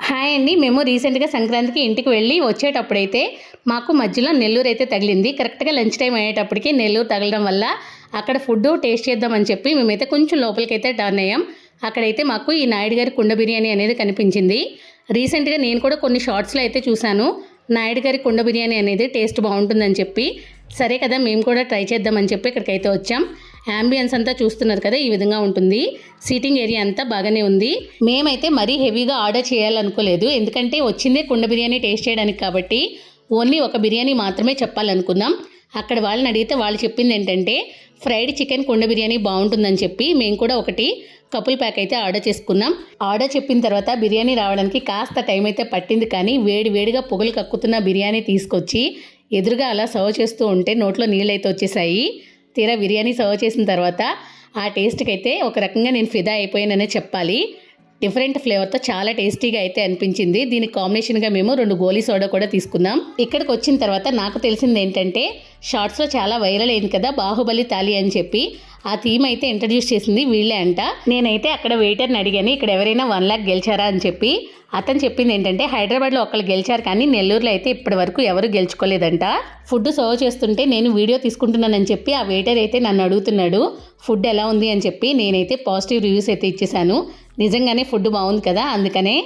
Hi అండి. మేము రీసెంట్‌గా సంక్రాంతికి ఇంటికి వెళ్ళి వచ్చేటప్పుడైతే మాకు మధ్యలో నెల్లూరు అయితే తగిలింది. కరెక్ట్‌గా లంచ్ టైం అయ్యేటప్పటికి నెల్లూరు తగలడం వల్ల అక్కడ ఫుడ్ టేస్ట్ చేద్దామని చెప్పి మేమైతే కొంచెం లోపలికైతే టర్న్ అయ్యాం. అక్కడైతే మాకు ఈ నాయుడు గారి కుండ బిర్యానీ అనేది కనిపించింది. రీసెంట్‌గా నేను కూడా కొన్ని షార్ట్స్‌లో అయితే చూశాను. నాయుడు గారి కుండ బిర్యానీ అనేది టేస్ట్ బాగుంటుందని చెప్పి, సరే కదా మేము కూడా ట్రై చేద్దామని చెప్పి ఇక్కడికైతే వచ్చాం. యాంబియన్స్ అంతా చూస్తున్నారు కదా, ఈ విధంగా ఉంటుంది. సీటింగ్ ఏరియా అంతా బాగానే ఉంది. మేమైతే మరీ హెవీగా ఆర్డర్ చేయాలనుకోలేదు, ఎందుకంటే వచ్చిందే కుండ బిర్యానీ టేస్ట్ చేయడానికి కాబట్టి ఓన్లీ ఒక బిర్యానీ మాత్రమే చెప్పాలనుకున్నాం. అక్కడ వాళ్ళని అడిగితే వాళ్ళు చెప్పింది ఏంటంటే ఫ్రైడ్ చికెన్ కుండ బిర్యానీ బాగుంటుందని చెప్పి మేము కూడా ఒకటి కపుల్ ప్యాక్ అయితే ఆర్డర్ చేసుకున్నాం. ఆర్డర్ చెప్పిన తర్వాత బిర్యానీ రావడానికి కాస్త టైం అయితే పట్టింది, కానీ వేడిగా పొగలు కక్కుతున్న బిర్యానీ తీసుకొచ్చి ఎదురుగా అలా సర్వ్ చేస్తూ ఉంటే నోట్లో నీళ్ళు అయితే వచ్చేసాయి. తీరా బిర్యానీ సర్వ్ చేసిన తర్వాత ఆ టేస్ట్కి అయితే ఒక రకంగా నేను ఫిదా అయిపోయాననే చెప్పాలి. డిఫరెంట్ ఫ్లేవర్తో చాలా టేస్టీగా అయితే అనిపించింది. దీనికి కాంబినేషన్గా మేము 2 గోలీ సోడా కూడా తీసుకున్నాం. ఇక్కడికి వచ్చిన తర్వాత నాకు తెలిసింది ఏంటంటే షార్ట్స్లో చాలా వైరల్ అయింది కదా బాహుబలి తాలి అని చెప్పి, ఆ థీమ్ అయితే ఇంట్రడ్యూస్ చేసింది వీళ్ళే అంట. నేనైతే అక్కడ వెయిటర్ని అడిగాను, ఇక్కడ ఎవరైనా 1 లాక్ గెలిచారా అని చెప్పి. అతను చెప్పింది ఏంటంటే హైదరాబాద్లో ఒకళ్ళు గెలిచారు, కానీ నెల్లూరులో అయితే ఇప్పటి వరకు ఎవరు గెలుచుకోలేదంట. ఫుడ్ సర్వ్ చేస్తుంటే నేను వీడియో తీసుకుంటున్నానని చెప్పి ఆ వెయిటర్ అయితే నన్ను అడుగుతున్నాడు ఫుడ్ ఎలా ఉంది అని చెప్పి. నేనైతే పాజిటివ్ రివ్యూస్ అయితే ఇచ్చేసాను. నిజంగానే ఫుడ్ బాగుంది కదా, అందుకనే